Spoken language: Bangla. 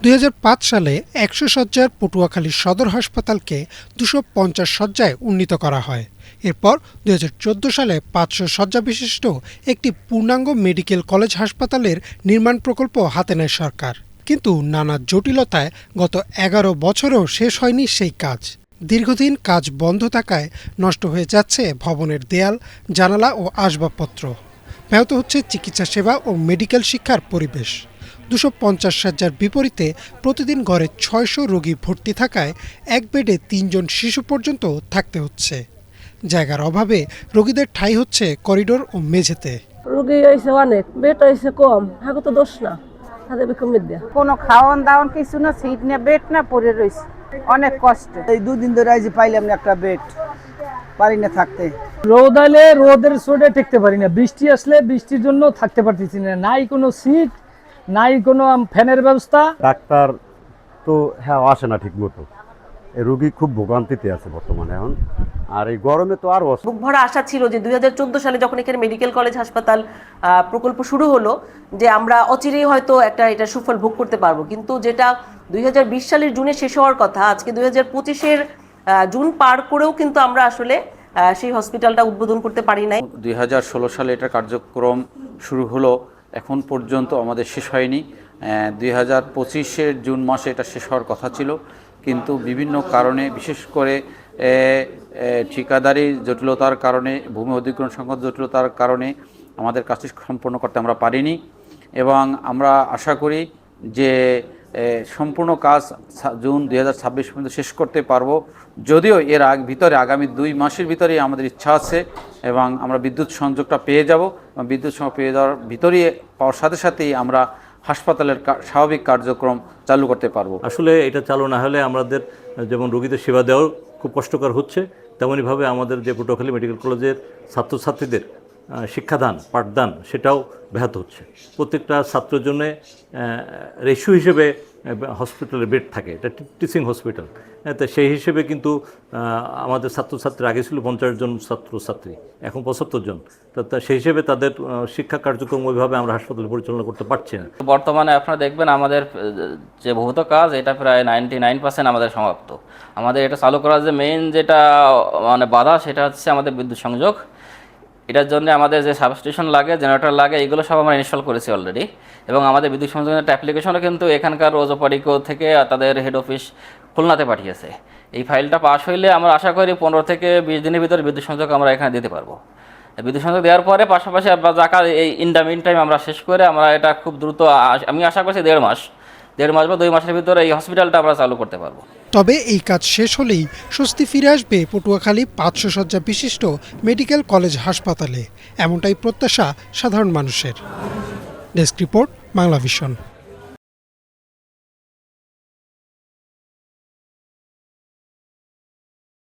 2005 সালে 100 শয্যার পটুয়াখালী সদর হাসপাতালকে 250 শয্যায় উন্নীত করা হয়। এরপর 2014 সালে 500 শয্যা বিশিষ্ট একটি পূর্ণাঙ্গ মেডিকেল কলেজ হাসপাতালের নির্মাণ প্রকল্প হাতে নেয় সরকার। কিন্তু নানা জটিলতায় গত 11 বছরেও শেষ হয়নি সেই কাজ। দীর্ঘদিন কাজ বন্ধ থাকায় নষ্ট হয়ে যাচ্ছে ভবনের দেয়াল, জানালা ও আসবাবপত্র। ব্যাহত হচ্ছে চিকিৎসা সেবা ও মেডিকেল শিক্ষার পরিবেশ। 250 শয্যার বিপরীতে প্রতিদিন ঘরে 600 রোগী ভর্তি থাকায় এক বেডে 3 জন শিশু পর্যন্ত থাকতে হচ্ছে। জায়গার অভাবে রোগীদের ঠাঁই হচ্ছে করিডোর ও মেঝেতে। রোগী হয়েছে অনেক, বেড হয়েছে কম, হাগো তো দোষ না, হাতে কমে দেয়া। কোনো খাওয়ান দাওয়ান কিছু না, সিট না, বেড না, পড়ে রয়েছে, অনেক কষ্ট। এই 2 দিন ধরে আইজি পাইলাম না একটা বেড, পারি না থাকতে। রোদ আইলে রোদের সোডে টিকতে পারি না, বৃষ্টি আসলে বৃষ্টির জন্য থাকতে পারতেছি না, নাই কোনো সিট, নাই কোনো ফ্যানের ব্যবস্থা। ডাক্তার তো আসে না ঠিক মতো, রোগী খুব ভোগান্তিতে আছে বর্তমানে এখন। আর এই গরমে তো আরও বুক ভরা আশা ছিল যে 2014 সালে যখন এখানে মেডিকেল কলেজ হাসপাতাল প্রকল্প শুরু হলো, যে আমরা অচিরেই হয়তো এটা সুফল ভোগ করতে পারবো। কিন্তু যেটা 2020 সালের জুনে শেষ হওয়ার কথা, আজকে 2025-এর জুন পার করেও কিন্তু আমরা আসলে সেই হসপিটালটা উদ্বোধন করতে পারি নাই। 2016 সালে এটা কার্যক্রম শুরু হলো, এখন পর্যন্ত আমাদের শেষ হয়নি। 2025-এর জুন মাসে এটা শেষ হওয়ার কথা ছিল, কিন্তু বিভিন্ন কারণে, বিশেষ করে ঠিকাদারি জটিলতার কারণে, ভূমি অধিগ্রহণ সংক্রান্ত জটিলতার কারণে আমাদের কাজটি সম্পূর্ণ করতে আমরা পারিনি। এবং আমরা আশা করি যে সম্পূর্ণ কাজ জুন 2026 পর্যন্ত শেষ করতে পারবো। যদিও এর ভিতরে আগামী 2 মাসের ভিতরেই আমাদের ইচ্ছা আছে এবং আমরা বিদ্যুৎ সংযোগটা পেয়ে যাব। এবং বিদ্যুৎ সংযোগ পেয়ে যাওয়ার ভিতরেই পাওয়ার সাথে সাথেই আমরা হাসপাতালের স্বাভাবিক কার্যক্রম চালু করতে পারবো। আসলে এটা চালু না হলে আমাদের যেমন রোগীদের সেবা দেওয়াও খুব কষ্টকর হচ্ছে, তেমনইভাবে আমাদের যে পটুয়াখালী মেডিকেল কলেজের ছাত্রছাত্রীদের শিক্ষাদান, পাঠদান সেটাও ব্যাহত হচ্ছে। প্রত্যেকটা ছাত্রের জন্য রেশিও হিসেবে হসপিটালের বেড থাকে, এটা টিচিং হসপিটাল। তো সেই হিসেবে কিন্তু আমাদের ছাত্রছাত্রী আগে ছিল 50 জন ছাত্রছাত্রী, এখন 75 জন। তো সেই হিসেবে তাদের শিক্ষা কার্যক্রম ওইভাবে আমরা হাসপাতালে পরিচালনা করতে পারছি না। বর্তমানে আপনারা দেখবেন আমাদের যে ভৌত কাজ, এটা প্রায় 99% আমাদের সমাপ্ত। আমাদের এটা চালু করার যে মেইন যেটা বাধা, সেটা হচ্ছে আমাদের বিদ্যুৎ সংযোগ। এটার জন্য আমাদের যে সাবস্টেশন লাগে, জেনারেটর লাগে, এগুলো সব আমরা ইনস্টল করেছি অলরেডি। এবং আমাদের বিদ্যুৎ সংযোগের একটা অ্যাপ্লিকেশনও কিন্তু এখানকার রোজোপারিকো থেকে তাদের হেড অফিস খুলনাতে পাঠিয়েছে। এই ফাইলটা পাস হইলে আমরা আশা করি 15 থেকে 20 দিনের ভিতরে বিদ্যুৎ সংযোগ আমরা এখানে দিতে পারবো। বিদ্যুৎ সংযোগ দেওয়ার পরে পাশাপাশি যাকা এই ইন দ্য মিন টাইম আমরা শেষ করে আমরা এটা খুব দ্রুত, আমি আশা করছি 1.5 মাস বা 2 মাসের ভিতরে এই হসপিটালটা আমরা চালু করতে পারবো। তবে এই কাজ শেষ হলেই স্বস্তি ফিরে আসবে পটুয়াখালী 500 শয্যা বিশিষ্ট মেডিকেল কলেজ হাসপাতালে, এমনটাই প্রত্যাশা সাধারণ মানুষের। Desk report, Bangla vision.